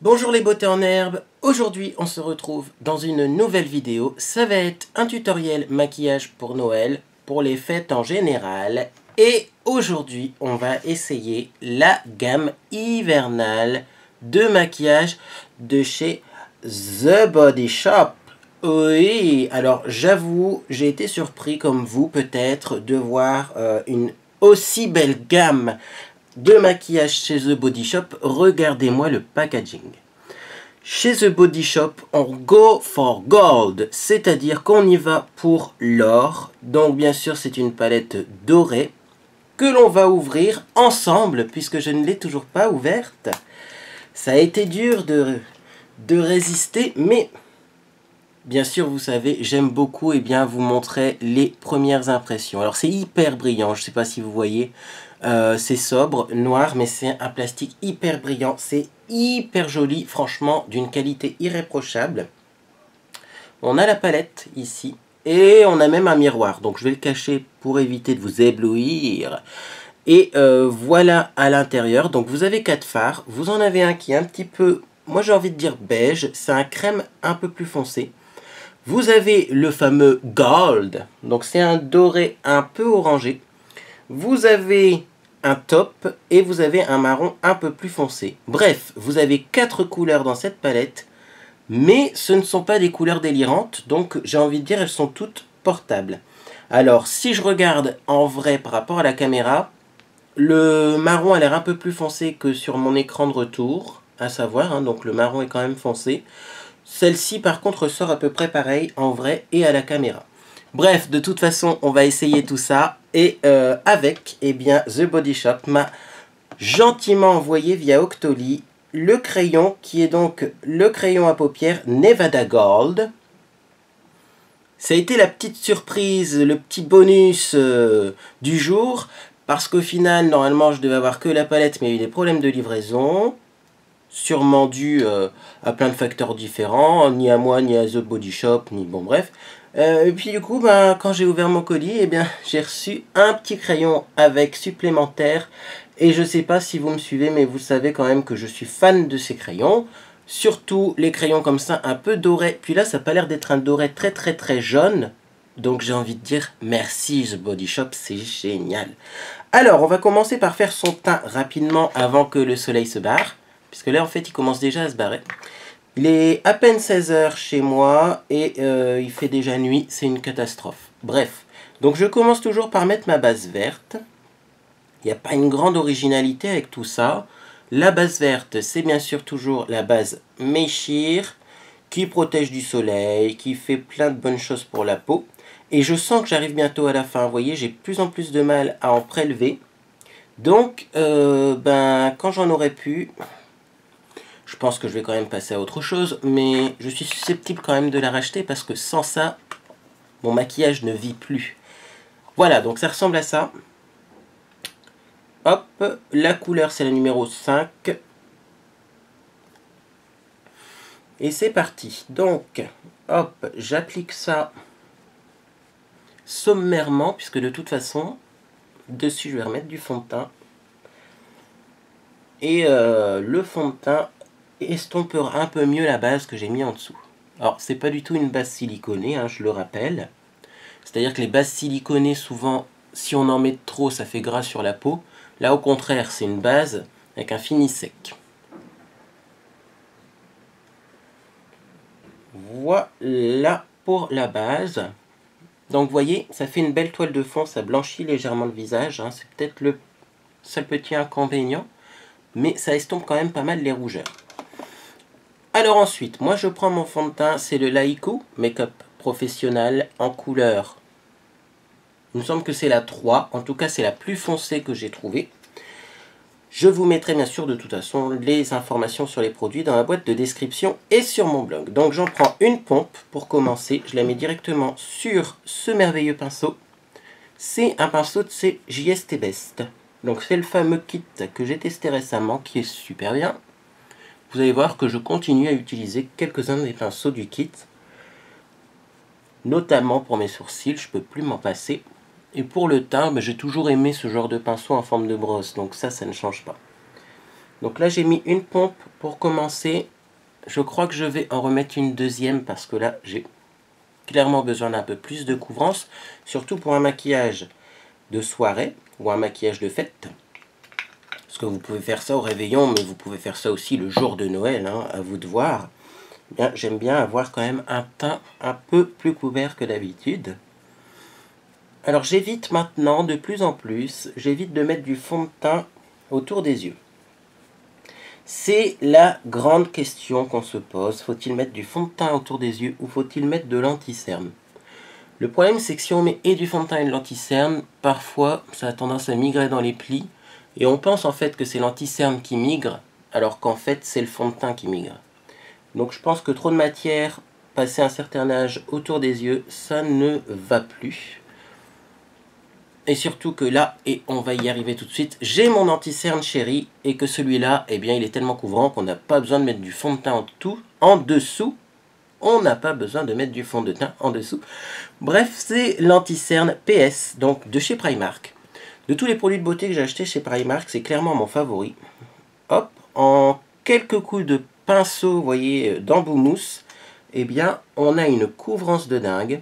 Bonjour les beautés en herbe, aujourd'hui on se retrouve dans une nouvelle vidéo. Ça va être un tutoriel maquillage pour Noël, pour les fêtes en général. Et aujourd'hui on va essayer la gamme hivernale de maquillage de chez The Body Shop. Oui, alors j'avoue, j'ai été surpris comme vous peut-être de voir une aussi belle gamme de maquillage chez The Body Shop. Regardez-moi le packaging. Chez The Body Shop, on go for gold, c'est-à-dire qu'on y va pour l'or. Donc bien sûr, c'est une palette dorée que l'on va ouvrir ensemble, puisque je ne l'ai toujours pas ouverte. Ça a été dur de résister, mais bien sûr, vous savez, j'aime beaucoup vous montrer les premières impressions. Alors c'est hyper brillant, je ne sais pas si vous voyez. C'est sobre, noir, mais c'est un plastique hyper brillant. C'est hyper joli, franchement, d'une qualité irréprochable. On a la palette ici. Et on a même un miroir. Donc je vais le cacher pour éviter de vous éblouir. Et voilà à l'intérieur. Donc vous avez 4 fards. Vous en avez un qui est un petit peu, moi j'ai envie de dire beige. C'est un crème un peu plus foncé. Vous avez le fameux gold. Donc c'est un doré un peu orangé. Vous avez un taupe et vous avez un marron un peu plus foncé. Bref, vous avez 4 couleurs dans cette palette, mais ce ne sont pas des couleurs délirantes, donc j'ai envie de dire elles sont toutes portables. Alors, si je regarde en vrai par rapport à la caméra, le marron a l'air un peu plus foncé que sur mon écran de retour, à savoir, donc le marron est quand même foncé. Celle-ci par contre sort à peu près pareil en vrai et à la caméra. Bref, de toute façon, on va essayer tout ça. Et avec, The Body Shop m'a gentiment envoyé via Octoly le crayon qui est donc le crayon à paupières Nevada Gold. Ça a été la petite surprise, le petit bonus du jour. Parce qu'au final, normalement, je devais avoir que la palette, mais il y a eu des problèmes de livraison. Sûrement dû à plein de facteurs différents, ni à moi, ni à The Body Shop, ni bon bref. Et puis du coup, quand j'ai ouvert mon colis, j'ai reçu un petit crayon avec supplémentaire. Et je sais pas si vous me suivez, mais vous savez quand même que je suis fan de ces crayons. Surtout les crayons comme ça, un peu dorés. Puis là, ça n'a pas l'air d'être un doré très jaune. Donc j'ai envie de dire merci The Body Shop, c'est génial. Alors, on va commencer par faire son teint rapidement avant que le soleil se barre. Puisque là, en fait, il commence déjà à se barrer. Il est à peine 16 h chez moi et il fait déjà nuit. C'est une catastrophe. Bref, donc je commence toujours par mettre ma base verte. Il n'y a pas une grande originalité avec tout ça. La base verte, c'est bien sûr toujours la base Meshir, qui protège du soleil, qui fait plein de bonnes choses pour la peau. Et je sens que j'arrive bientôt à la fin. Vous voyez, j'ai de plus en plus de mal à en prélever. Donc, quand j'en aurai pu... Je pense que je vais quand même passer à autre chose, mais je suis susceptible quand même de la racheter parce que sans ça, mon maquillage ne vit plus. Voilà, donc ça ressemble à ça. Hop, la couleur c'est la numéro 5. Et c'est parti. Donc, hop, j'applique ça sommairement, puisque de toute façon, dessus je vais remettre du fond de teint. Et le fond de teint estompera un peu mieux la base que j'ai mis en dessous. Alors, c'est pas du tout une base siliconée, je le rappelle. C'est-à-dire que les bases siliconées, souvent, si on en met trop, ça fait gras sur la peau. Là, au contraire, c'est une base avec un fini sec. Voilà pour la base. Donc, vous voyez, ça fait une belle toile de fond, ça blanchit légèrement le visage. C'est peut-être le seul petit inconvénient, mais ça estompe quand même pas mal les rougeurs. Alors ensuite, moi je prends mon fond de teint, c'est le Laiku Make-up Professionnel en couleur. Il me semble que c'est la 3, en tout cas c'est la plus foncée que j'ai trouvée. Je vous mettrai bien sûr de toute façon les informations sur les produits dans la boîte de description et sur mon blog. Donc j'en prends une pompe pour commencer, je la mets directement sur ce merveilleux pinceau. C'est un pinceau de chez JST Best. Donc c'est le fameux kit que j'ai testé récemment qui est super bien. Vous allez voir que je continue à utiliser quelques-uns des pinceaux du kit. Notamment pour mes sourcils, je ne peux plus m'en passer. Et pour le teint, j'ai toujours aimé ce genre de pinceau en forme de brosse. Donc ça ne change pas. Donc là, j'ai mis une pompe pour commencer Je crois que je vais en remettre une deuxième parce que là, j'ai clairement besoin d'un peu plus de couvrance, surtout pour un maquillage de soirée ou un maquillage de fête. Parce que vous pouvez faire ça au réveillon, mais vous pouvez faire ça aussi le jour de Noël, hein, à vous de voir. Bien, j'aime bien avoir quand même un teint un peu plus couvert que d'habitude. Alors j'évite maintenant, de plus en plus, j'évite de mettre du fond de teint autour des yeux. C'est la grande question qu'on se pose. Faut-il mettre du fond de teint autour des yeux ou faut-il mettre de l'anti-cerne? Le problème, c'est que si on met et du fond de teint et de l'anti-cerne, parfois ça a tendance à migrer dans les plis. Et on pense en fait que c'est l'anti-cerne qui migre, alors qu'en fait c'est le fond de teint qui migre. Donc je pense que trop de matière, passé un certain âge autour des yeux, ça ne va plus. Et surtout que là, et on va y arriver tout de suite, j'ai mon anti-cerne chéri, et que celui-là, eh bien il est tellement couvrant qu'on n'a pas besoin de mettre du fond de teint en dessous. On n'a pas besoin de mettre du fond de teint en dessous. Bref, c'est l'anti-cerne PS, donc de chez Primark. De tous les produits de beauté que j'ai achetés chez Primark, c'est clairement mon favori. Hop, en quelques coups de pinceau, vous voyez, d'embout mousse, eh bien, on a une couvrance de dingue.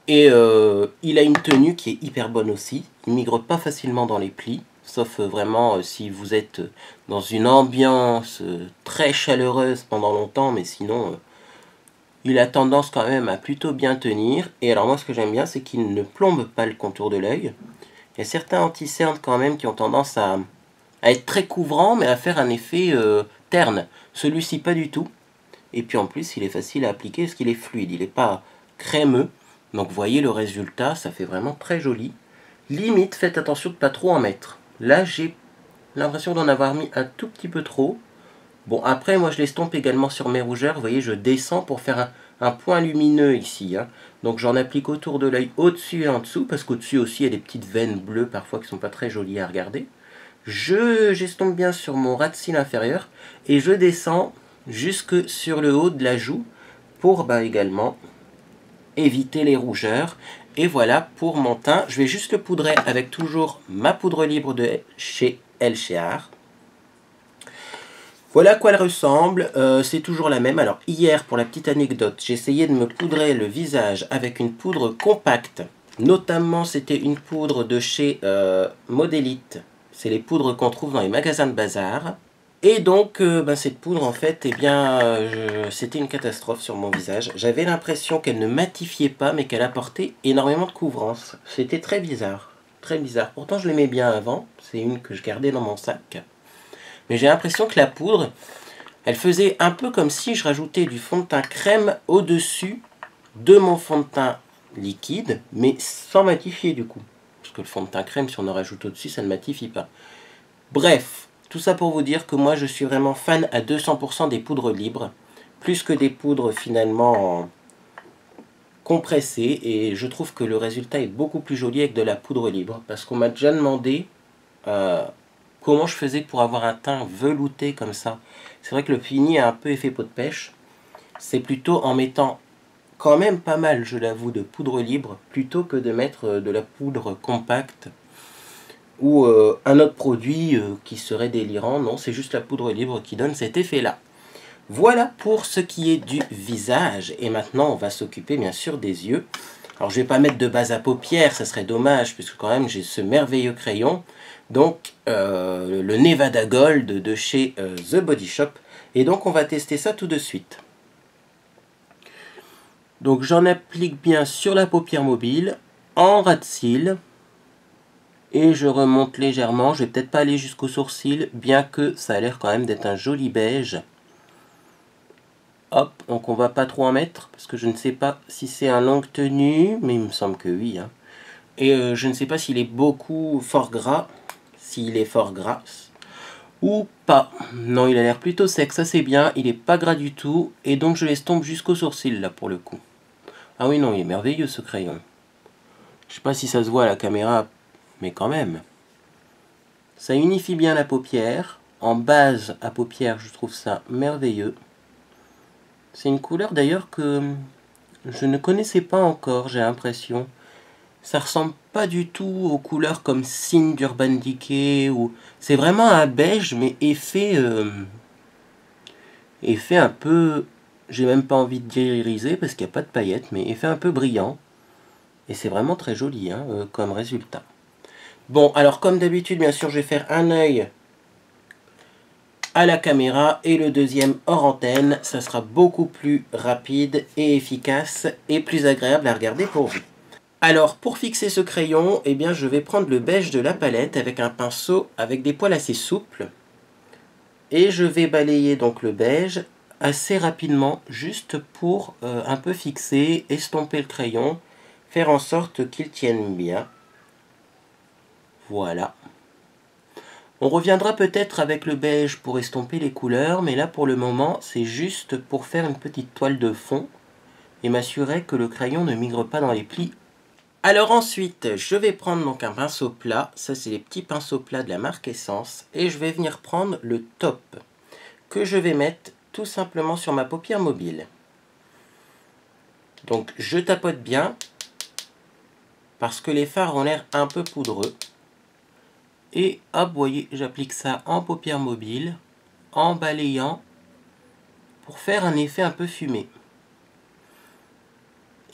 Et il a une tenue qui est hyper bonne aussi. Il ne migre pas facilement dans les plis, sauf vraiment si vous êtes dans une ambiance très chaleureuse pendant longtemps, mais sinon, il a tendance quand même à plutôt bien tenir. Et alors moi, ce que j'aime bien, c'est qu'il ne plombe pas le contour de l'œil. Il y a certains anti-cernes quand même qui ont tendance à être très couvrants, mais à faire un effet terne. Celui-ci, pas du tout. Et puis en plus, il est facile à appliquer parce qu'il est fluide, il n'est pas crémeux. Donc vous voyez le résultat, ça fait vraiment très joli. Limite, faites attention de ne pas trop en mettre. Là, j'ai l'impression d'en avoir mis un tout petit peu trop. Bon, après, moi, je l'estompe également sur mes rougeurs. Vous voyez, je descends pour faire un point lumineux ici. Hein. Donc j'en applique autour de l'œil, au-dessus et en dessous, parce qu'au-dessus aussi, il y a des petites veines bleues parfois qui ne sont pas très jolies à regarder. J'estompe bien sur mon ras de cils inférieur et je descends jusque sur le haut de la joue pour également éviter les rougeurs. Et voilà pour mon teint. Je vais juste le poudrer avec toujours ma poudre libre de chez Elchear. Voilà à quoi elle ressemble. C'est toujours la même. Alors hier, pour la petite anecdote, j'ai essayé de me poudrer le visage avec une poudre compacte. Notamment, c'était une poudre de chez Modélite. C'est les poudres qu'on trouve dans les magasins de bazar. Et donc, cette poudre, en fait, eh bien, c'était une catastrophe sur mon visage. J'avais l'impression qu'elle ne matifiait pas, mais qu'elle apportait énormément de couvrance. C'était très bizarre. Très bizarre. Pourtant, je l'aimais bien avant. C'est une que je gardais dans mon sac. Mais j'ai l'impression que la poudre, elle faisait un peu comme si je rajoutais du fond de teint crème au-dessus de mon fond de teint liquide, mais sans matifier du coup. Parce que le fond de teint crème, si on en rajoute au-dessus, ça ne matifie pas. Bref, tout ça pour vous dire que moi je suis vraiment fan à 200% des poudres libres, plus que des poudres finalement compressées, et je trouve que le résultat est beaucoup plus joli avec de la poudre libre, parce qu'on m'a déjà demandé comment je faisais pour avoir un teint velouté comme ça. C'est vrai que le fini a un peu effet peau de pêche, c'est plutôt en mettant quand même pas mal, je l'avoue, de poudre libre, plutôt que de mettre de la poudre compacte ou un autre produit qui serait délirant. Non, c'est juste la poudre libre qui donne cet effet-là. Voilà pour ce qui est du visage. Et maintenant, on va s'occuper bien sûr des yeux. Alors, je ne vais pas mettre de base à paupières, ça serait dommage, puisque quand même, j'ai ce merveilleux crayon. Donc, le Nevada Gold de chez The Body Shop. Et donc, on va tester ça tout de suite. Donc, j'en applique bien sur la paupière mobile, en ras de cils. Et je remonte légèrement, je vais peut-être pas aller jusqu'au sourcil, bien que ça a l'air quand même d'être un joli beige. Hop, donc on va pas trop en mettre, parce que je ne sais pas si c'est un longue tenue, mais il me semble que oui. Hein. Et je ne sais pas s'il est fort gras, s'il est fort gras, ou pas. Non, il a l'air plutôt sec, ça c'est bien, il est pas gras du tout, et donc je l'estompe jusqu'au sourcil là pour le coup. Ah oui, non, il est merveilleux ce crayon. Je sais pas si ça se voit à la caméra, mais quand même. Ça unifie bien la paupière. En base à paupière, je trouve ça merveilleux. C'est une couleur d'ailleurs que je ne connaissais pas encore, j'ai l'impression. Ça ressemble pas du tout aux couleurs comme Signe d'Urban Decay. C'est vraiment un beige, mais effet effet un peu, j'ai même pas envie de dire irisé parce qu'il n'y a pas de paillettes, mais effet un peu brillant. Et c'est vraiment très joli hein, comme résultat. Bon, alors comme d'habitude, bien sûr, je vais faire un œil à la caméra et le deuxième hors antenne. Ça sera beaucoup plus rapide et efficace et plus agréable à regarder pour vous. Alors, pour fixer ce crayon, eh bien, je vais prendre le beige de la palette avec un pinceau avec des poils assez souples. Et je vais balayer donc le beige assez rapidement, juste pour un peu fixer, estomper le crayon, faire en sorte qu'il tienne bien. Voilà. On reviendra peut-être avec le beige pour estomper les couleurs, mais là pour le moment, c'est juste pour faire une petite toile de fond et m'assurer que le crayon ne migre pas dans les plis. Alors ensuite, je vais prendre donc un pinceau plat, ça c'est les petits pinceaux plats de la marque Essence, et je vais venir prendre le top, que je vais mettre tout simplement sur ma paupière mobile. Donc je tapote bien, parce que les fards ont l'air un peu poudreux. Et hop, vous voyez, j'applique ça en paupière mobile, en balayant, pour faire un effet un peu fumé.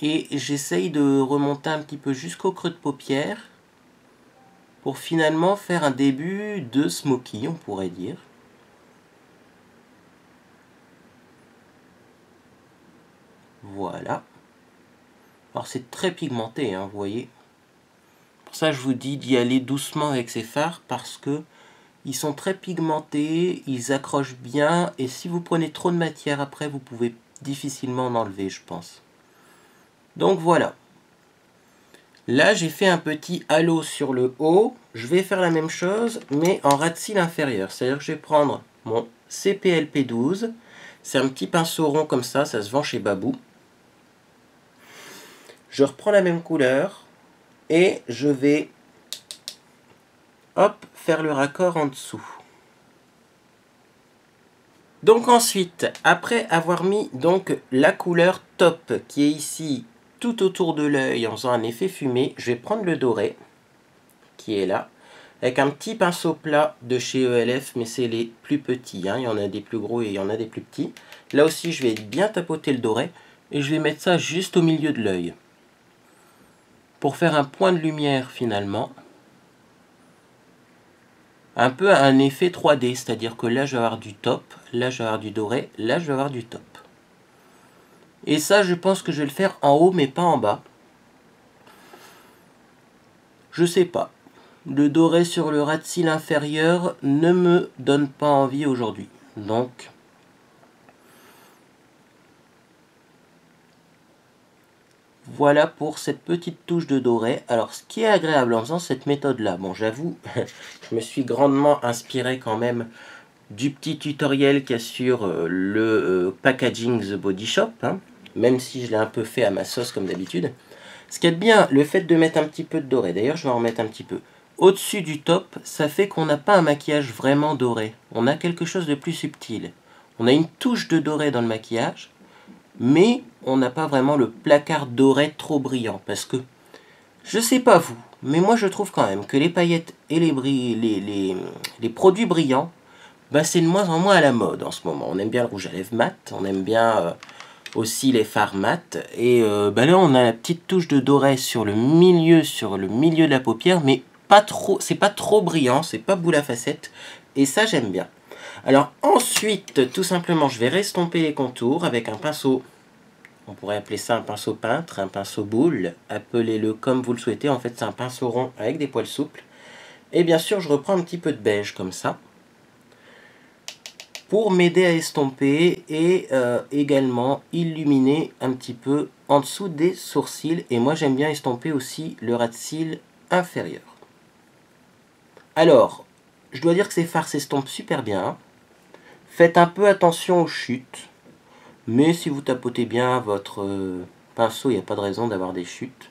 Et j'essaye de remonter un petit peu jusqu'au creux de paupière, pour finalement faire un début de smoky, on pourrait dire. Voilà. Alors c'est très pigmenté, hein, vous voyez. Pour ça je vous dis d'y aller doucement avec ces fards, parce que ils sont très pigmentés, ils accrochent bien, et si vous prenez trop de matière après, vous pouvez difficilement en enlever, je pense. Donc voilà. Là, j'ai fait un petit halo sur le haut. Je vais faire la même chose, mais en ras de cils inférieur. C'est-à-dire que je vais prendre mon CPLP12. C'est un petit pinceau rond comme ça se vend chez Babou. Je reprends la même couleur et je vais hop, faire le raccord en dessous. Donc ensuite, après avoir mis donc la couleur top qui est ici tout autour de l'œil en faisant un effet fumé, je vais prendre le doré qui est là avec un petit pinceau plat de chez ELF, mais c'est les plus petits, hein. Il y en a des plus gros et il y en a des plus petits. Là aussi je vais bien tapoter le doré et je vais mettre ça juste au milieu de l'œil pour faire un point de lumière finalement. Un peu un effet 3D, c'est-à-dire que là je vais avoir du top, là je vais avoir du doré, là je vais avoir du top. Et ça je pense que je vais le faire en haut mais pas en bas. Je sais pas. Le doré sur le ras de cils inférieur ne me donne pas envie aujourd'hui. Donc voilà pour cette petite touche de doré. Alors ce qui est agréable en faisant cette méthode là, bon j'avoue, je me suis grandement inspiré quand même du petit tutoriel qu'il y a sur le packaging The Body Shop, hein, même si je l'ai un peu fait à ma sauce comme d'habitude. Ce qui est bien, le fait de mettre un petit peu de doré, d'ailleurs je vais en remettre un petit peu, au-dessus du top, ça fait qu'on n'a pas un maquillage vraiment doré. On a quelque chose de plus subtil. On a une touche de doré dans le maquillage, mais on n'a pas vraiment le placard doré trop brillant. Parce que, je sais pas vous, mais moi je trouve quand même que les paillettes et les produits brillants, bah, c'est de moins en moins à la mode en ce moment. On aime bien le rouge à lèvres mat, on aime bien aussi les fards mat. Et bah là on a la petite touche de doré sur le milieu de la paupière, mais pas trop, c'est pas trop brillant, c'est pas boule à facettes. Et ça j'aime bien. Alors ensuite, tout simplement, je vais restomper les contours avec un pinceau. On pourrait appeler ça un pinceau peintre, un pinceau boule. Appelez-le comme vous le souhaitez. En fait, c'est un pinceau rond avec des poils souples. Et bien sûr, je reprends un petit peu de beige comme ça, pour m'aider à estomper et également illuminer un petit peu en dessous des sourcils. Et moi j'aime bien estomper aussi le ras de cils inférieur. Alors, je dois dire que ces fards s'estompent super bien. Faites un peu attention aux chutes, mais si vous tapotez bien votre pinceau, il n'y a pas de raison d'avoir des chutes.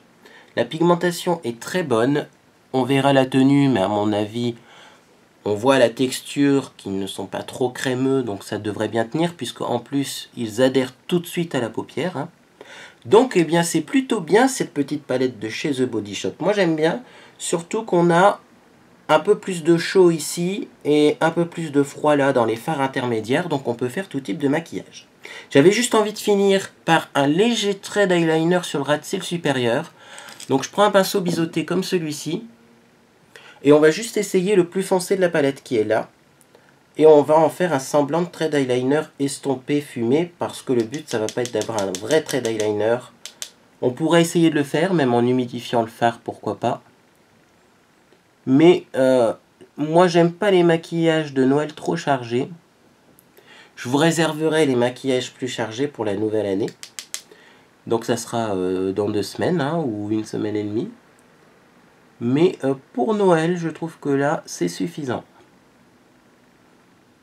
La pigmentation est très bonne. On verra la tenue, mais à mon avis, on voit la texture qui ne sont pas trop crémeux, donc ça devrait bien tenir, puisque en plus, ils adhèrent tout de suite à la paupière, hein. Donc, eh bien, c'est plutôt bien cette petite palette de chez The Body Shop. Moi, j'aime bien, surtout qu'on a un peu plus de chaud ici et un peu plus de froid là dans les fards intermédiaires, donc on peut faire tout type de maquillage. J'avais juste envie de finir par un léger trait d'eyeliner sur le ras de cils supérieur. Donc je prends un pinceau biseauté comme celui-ci et on va juste essayer le plus foncé de la palette qui est là. Et on va en faire un semblant de trait d'eyeliner estompé, fumé, parce que le but ça va pas être d'avoir un vrai trait d'eyeliner. On pourrait essayer de le faire, même en humidifiant le fard, pourquoi pas. Mais moi j'aime pas les maquillages de Noël trop chargés. Je vous réserverai les maquillages plus chargés pour la nouvelle année. Donc ça sera dans 2 semaines hein, ou 1 semaine et demie. Mais pour Noël, je trouve que là, c'est suffisant.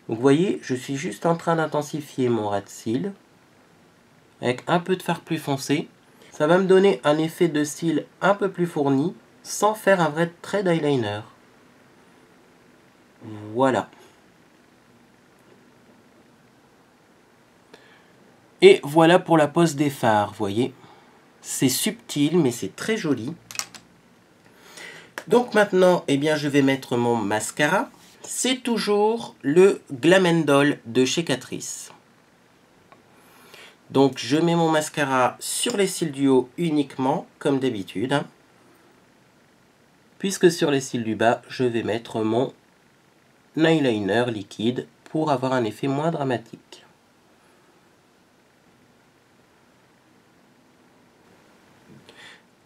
Donc vous voyez, je suis juste en train d'intensifier mon ras de cils. Avec un peu de fard plus foncé. Ça va me donner un effet de cils un peu plus fourni, sans faire un vrai trait d'eyeliner. Voilà. Et voilà pour la pose des fards, vous voyez. C'est subtil, mais c'est très joli. Donc maintenant, eh bien, je vais mettre mon mascara. C'est toujours le Glam & Doll de chez Catrice. Donc je mets mon mascara sur les cils du haut uniquement, comme d'habitude. Hein. Puisque sur les cils du bas, je vais mettre mon eyeliner liquide pour avoir un effet moins dramatique.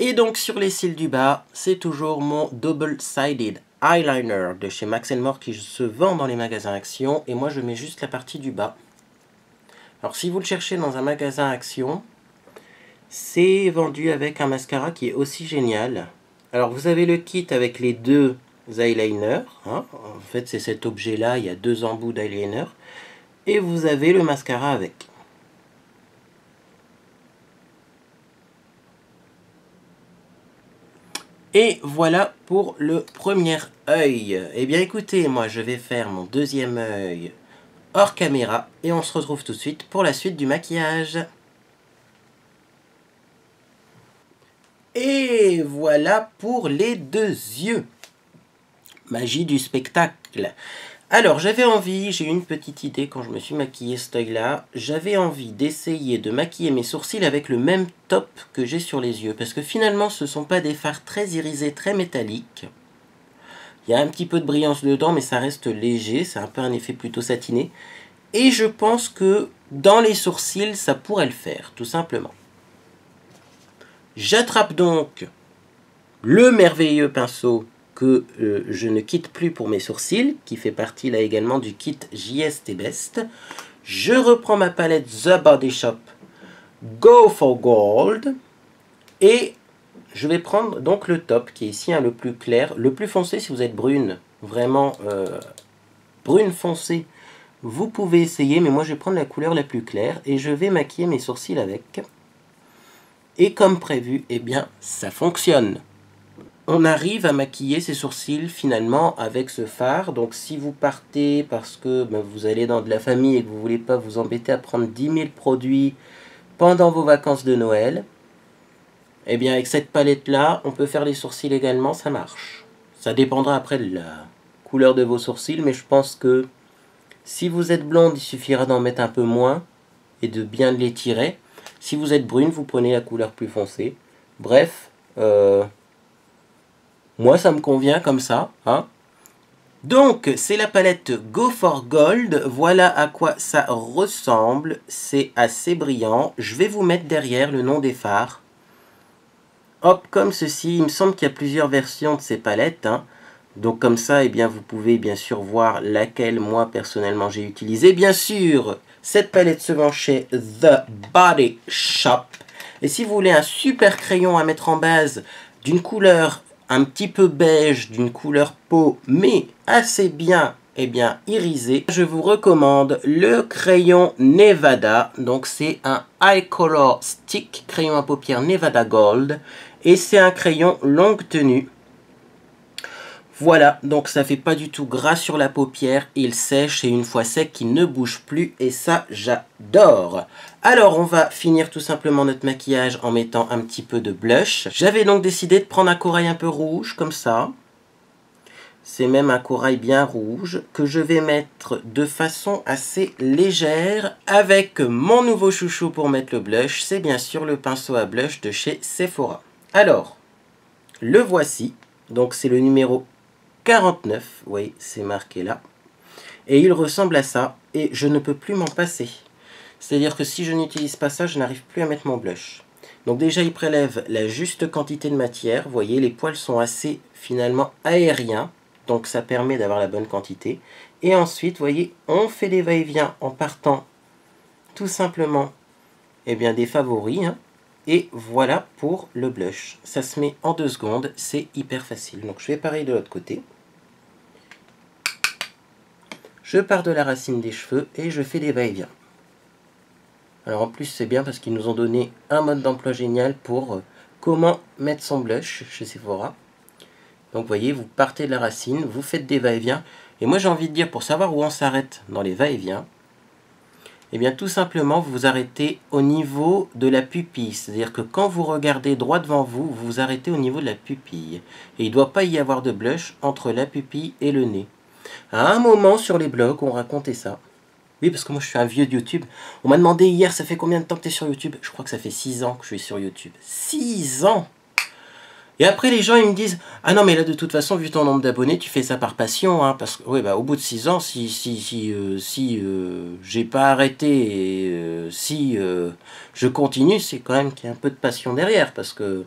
Et donc sur les cils du bas, c'est toujours mon Double Sided Eyeliner de chez Max & More qui se vend dans les magasins Action. Et moi je mets juste la partie du bas. Alors si vous le cherchez dans un magasin Action, c'est vendu avec un mascara qui est aussi génial. Alors vous avez le kit avec les 2 eyeliners. Hein. En fait c'est cet objet là, il y a 2 embouts d'eyeliner. Et vous avez le mascara avec. Et voilà pour le premier œil. Eh bien écoutez, moi je vais faire mon deuxième œil hors caméra et on se retrouve tout de suite pour la suite du maquillage. Et voilà pour les 2 yeux. Magie du spectacle. Alors j'avais envie, j'ai eu une petite idée quand je me suis maquillé cet œil là, j'avais envie d'essayer de maquiller mes sourcils avec le même top que j'ai sur les yeux, parce que finalement ce ne sont pas des fards très irisés, très métalliques. Il y a un petit peu de brillance dedans, mais ça reste léger, c'est un peu un effet plutôt satiné. Et je pense que dans les sourcils, ça pourrait le faire, tout simplement. J'attrape donc le merveilleux pinceau que je ne quitte plus pour mes sourcils, qui fait partie là également du kit JST Best. Je reprends ma palette The Body Shop Go for Gold et je vais prendre donc le top qui est ici hein, le plus clair, le plus foncé si vous êtes brune, vraiment brune foncée, vous pouvez essayer, mais moi je vais prendre la couleur la plus claire et je vais maquiller mes sourcils avec. Et comme prévu, eh bien ça fonctionne. On arrive à maquiller ses sourcils finalement avec ce fard. Donc si vous partez parce que vous allez dans de la famille et que vous ne voulez pas vous embêter à prendre 10 000 produits pendant vos vacances de Noël, eh bien avec cette palette là, on peut faire les sourcils également, ça marche. Ça dépendra après de la couleur de vos sourcils, mais je pense que si vous êtes blonde, il suffira d'en mettre un peu moins et de bien les tirer. Si vous êtes brune, vous prenez la couleur plus foncée. Bref, moi, ça me convient comme ça. Hein. Donc, c'est la palette Go for Gold. Voilà à quoi ça ressemble. C'est assez brillant. Je vais vous mettre derrière le nom des fards. Hop, comme ceci. Il me semble qu'il y a plusieurs versions de ces palettes. Hein. Donc, comme ça, eh bien, vous pouvez bien sûr voir laquelle, moi, personnellement, j'ai utilisée. Bien sûr, cette palette se vend chez The Body Shop. Et si vous voulez un super crayon à mettre en base d'une couleur un petit peu beige, d'une couleur peau, mais assez bien, irisé, je vous recommande le crayon Nevada. Donc c'est un High Color Stick, crayon à paupières Nevada Gold, et c'est un crayon longue tenue. Voilà, donc ça fait pas du tout gras sur la paupière, il sèche et une fois sec, il ne bouge plus et ça j'adore. Alors on va finir tout simplement notre maquillage en mettant un petit peu de blush. J'avais donc décidé de prendre un corail un peu rouge comme ça. C'est même un corail bien rouge que je vais mettre de façon assez légère avec mon nouveau chouchou pour mettre le blush. C'est bien sûr le pinceau à blush de chez Sephora. Alors, le voici. Donc c'est le numéro 49. Oui, c'est marqué là. Et il ressemble à ça. Et je ne peux plus m'en passer. C'est-à-dire que si je n'utilise pas ça, je n'arrive plus à mettre mon blush. Donc déjà, il prélève la juste quantité de matière. Vous voyez, les poils sont assez finalement aériens. Donc ça permet d'avoir la bonne quantité. Et ensuite, vous voyez, on fait des va-et-vient en partant tout simplement des favoris. Hein. Et voilà pour le blush. Ça se met en 2 secondes. C'est hyper facile. Donc je fais pareil de l'autre côté. Je pars de la racine des cheveux et je fais des va-et-vient. Alors en plus c'est bien parce qu'ils nous ont donné un mode d'emploi génial pour comment mettre son blush chez Sephora. Donc vous voyez, vous partez de la racine, vous faites des va-et-vient. Et moi j'ai envie de dire, pour savoir où on s'arrête dans les va-et-vient, eh bien tout simplement vous vous arrêtez au niveau de la pupille. C'est-à-dire que quand vous regardez droit devant vous, vous vous arrêtez au niveau de la pupille. Et il ne doit pas y avoir de blush entre la pupille et le nez. À un moment sur les blogs, on racontait ça. Oui, parce que moi je suis un vieux de YouTube. On m'a demandé hier, ça fait combien de temps que tu es sur YouTube? Je crois que ça fait 6 ans que je suis sur YouTube. 6 ans! Et après les gens ils me disent, ah non mais là de toute façon vu ton nombre d'abonnés tu fais ça par passion, hein, parce que oui, bah, au bout de 6 ans si j'ai pas arrêté et je continue, c'est quand même qu'il y a un peu de passion derrière, parce que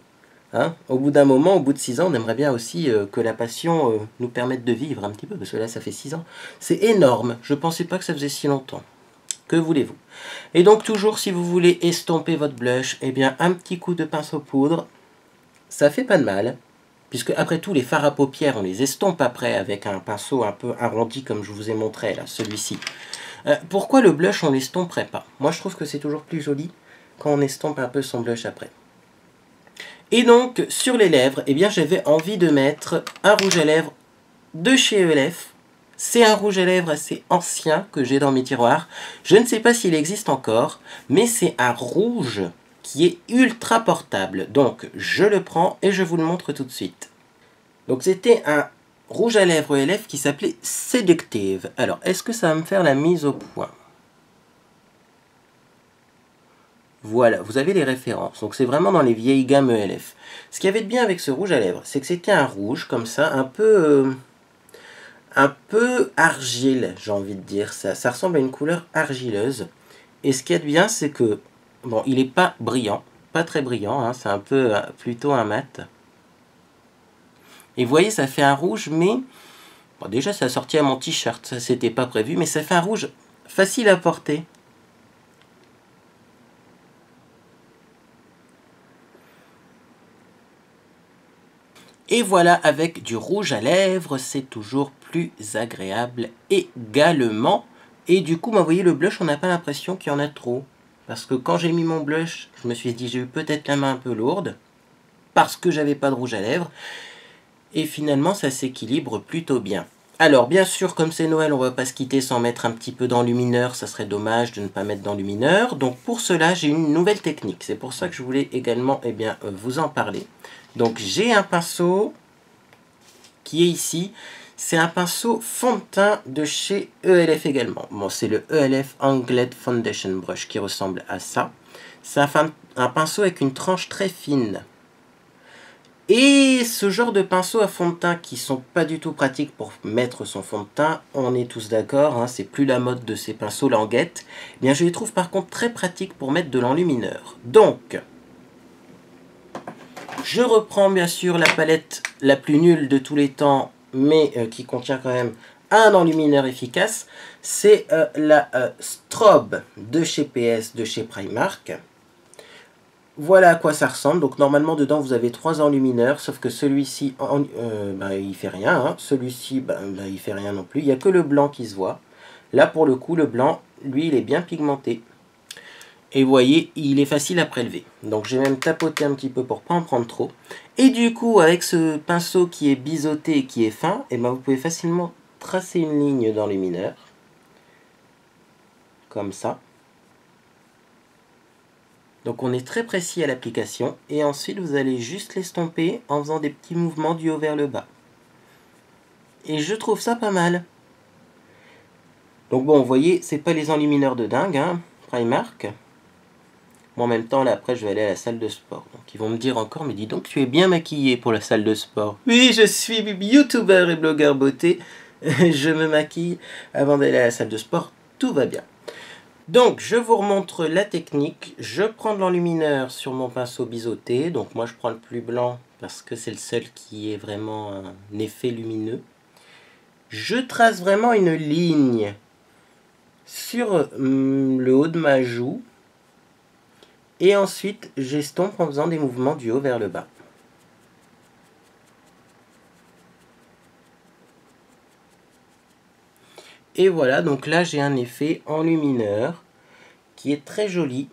hein, au bout d'un moment, au bout de 6 ans, on aimerait bien aussi que la passion nous permette de vivre un petit peu, parce que là ça fait 6 ans. C'est énorme, je pensais pas que ça faisait si longtemps. Que voulez-vous? Et donc toujours si vous voulez estomper votre blush, eh bien un petit coup de pinceau poudre, ça fait pas de mal, puisque après tout les fards à paupières on les estompe après avec un pinceau un peu arrondi comme je vous ai montré là, celui-ci. Pourquoi le blush on l'estomperait pas? Moi je trouve que c'est toujours plus joli quand on estompe un peu son blush après. Et donc sur les lèvres, eh bien j'avais envie de mettre un rouge à lèvres de chez ELF. C'est un rouge à lèvres assez ancien que j'ai dans mes tiroirs. Je ne sais pas s'il existe encore, mais c'est un rouge qui est ultra portable. Donc je le prends et je vous le montre tout de suite. Donc c'était un rouge à lèvres ELF qui s'appelait Seductive. Alors est-ce que ça va me faire la mise au point? Voilà, vous avez les références. Donc c'est vraiment dans les vieilles gammes ELF. Ce qu'il y avait de bien avec ce rouge à lèvres, c'est que c'était un rouge comme ça, un peu argile, j'ai envie de dire. Ça ressemble à une couleur argileuse. Et ce qu'il y a de bien, c'est que, bon, il n'est pas brillant, pas très brillant, hein, c'est un peu plutôt un mat. Et vous voyez, ça fait un rouge, mais bon, déjà ça a sorti à mon t-shirt, ça c'était pas prévu, mais ça fait un rouge facile à porter. Et voilà, avec du rouge à lèvres, c'est toujours plus agréable également. Et du coup, vous voyez, le blush, on n'a pas l'impression qu'il y en a trop. Parce que quand j'ai mis mon blush, je me suis dit, j'ai eu peut-être la main un peu lourde. Parce que j'avais pas de rouge à lèvres. Et finalement, ça s'équilibre plutôt bien. Alors, bien sûr, comme c'est Noël, on va pas se quitter sans mettre un petit peu d'enlumineur. Ça serait dommage de ne pas mettre d'enlumineur. Donc, pour cela, j'ai une nouvelle technique. C'est pour ça que je voulais également vous en parler. Donc, j'ai un pinceau qui est ici. C'est un pinceau fond de teint de chez ELF également. Bon, c'est le ELF Angled Foundation Brush qui ressemble à ça. C'est un pinceau avec une tranche très fine. Et ce genre de pinceaux à fond de teint qui sont pas du tout pratiques pour mettre son fond de teint, on est tous d'accord, hein, c'est plus la mode de ces pinceaux languettes. Eh bien, je les trouve par contre très pratiques pour mettre de l'enlumineur. Donc, je reprends bien sûr la palette la plus nulle de tous les temps, mais qui contient quand même un enlumineur efficace. C'est la Strobe de chez PS, de chez Primark. Voilà à quoi ça ressemble. Donc normalement dedans vous avez 3 enlumineurs, sauf que celui-ci il fait rien, hein. Celui-ci il fait rien non plus, il n'y a que le blanc qui se voit. Là pour le coup le blanc, lui il est bien pigmenté. Et vous voyez, il est facile à prélever. Donc j'ai même tapoté un petit peu pour pas en prendre trop. Et du coup avec ce pinceau qui est biseauté et qui est fin, vous pouvez facilement tracer une ligne d'enlumineur. Comme ça. Donc on est très précis à l'application et ensuite vous allez juste l'estomper en faisant des petits mouvements du haut vers le bas. Et je trouve ça pas mal. Donc bon, vous voyez, c'est pas les enlumineurs de dingue, hein, Primark. Moi, en même temps, là, après, je vais aller à la salle de sport. Donc, ils vont me dire encore, mais dis donc, tu es bien maquillée pour la salle de sport. Oui, je suis youtubeur et blogueur beauté. Je me maquille avant d'aller à la salle de sport. Tout va bien. Donc, je vous remontre la technique. Je prends de l'enlumineur sur mon pinceau biseauté. Donc, moi, je prends le plus blanc parce que c'est le seul qui est vraiment un effet lumineux. Je trace vraiment une ligne sur le haut de ma joue. Et ensuite, j'estompe en faisant des mouvements du haut vers le bas. Et voilà, donc là j'ai un effet enlumineur qui est très joli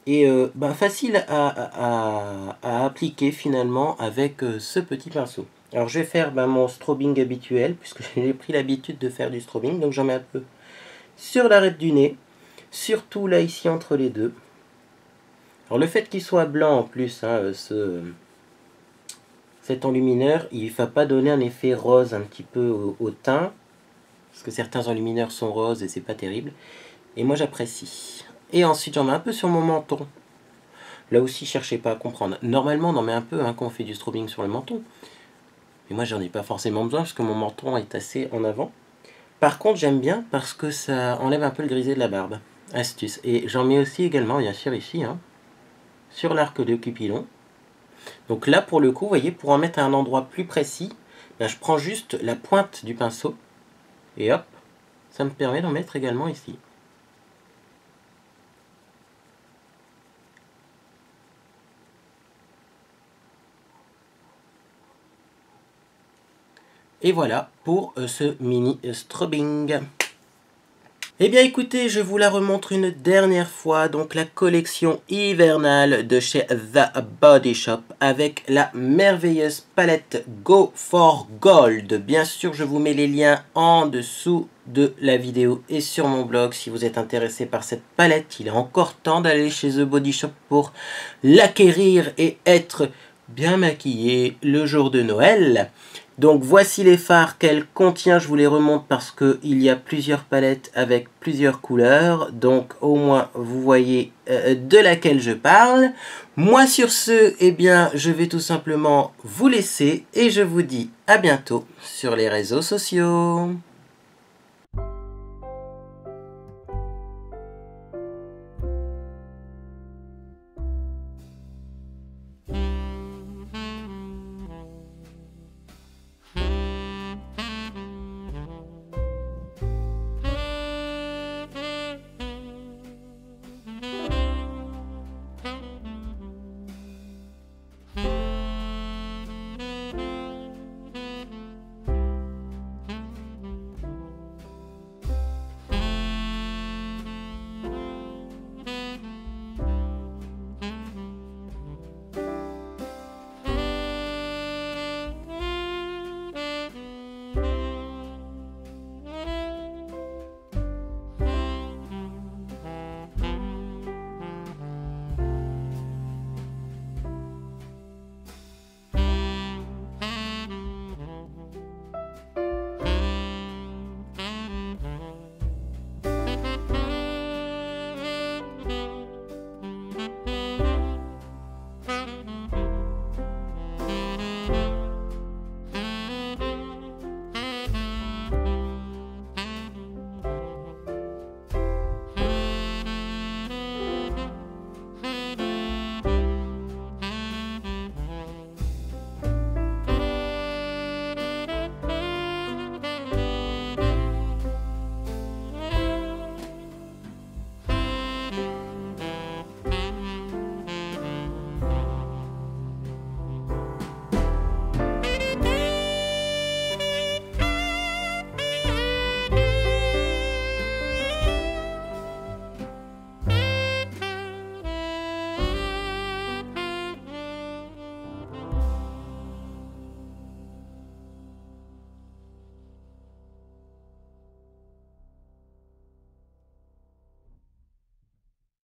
et facile à appliquer finalement avec ce petit pinceau. Alors je vais faire mon strobing habituel puisque j'ai pris l'habitude de faire du strobing, donc j'en mets un peu sur l'arête du nez, surtout là ici entre les deux. Alors le fait qu'il soit blanc en plus, hein, cet enlumineur, il ne va pas donner un effet rose un petit peu au teint, parce que certains enlumineurs sont roses et c'est pas terrible. Et moi j'apprécie. Et ensuite j'en mets un peu sur mon menton. Là aussi, cherchez pas à comprendre. Normalement on en met un peu quand on fait du strobing sur le menton. Mais moi j'en ai pas forcément besoin parce que mon menton est assez en avant. Par contre j'aime bien parce que ça enlève un peu le grisé de la barbe. Astuce. Et j'en mets aussi également, bien sûr ici, hein, sur l'arc de Cupidon. Donc là pour le coup, vous voyez, pour en mettre à un endroit plus précis, là, je prends juste la pointe du pinceau. Et hop, ça me permet d'en mettre également ici. Et voilà pour ce mini strobing. Eh bien écoutez, je vous la remontre une dernière fois, donc la collection hivernale de chez The Body Shop avec la merveilleuse palette Go for Gold. Bien sûr, je vous mets les liens en dessous de la vidéo et sur mon blog si vous êtes intéressé par cette palette. Il est encore temps d'aller chez The Body Shop pour l'acquérir et être bien maquillé le jour de Noël. Donc voici les fards qu'elle contient, je vous les remonte parce qu'il y a plusieurs palettes avec plusieurs couleurs, donc au moins vous voyez de laquelle je parle. Moi sur ce, eh bien je vais tout simplement vous laisser et je vous dis à bientôt sur les réseaux sociaux.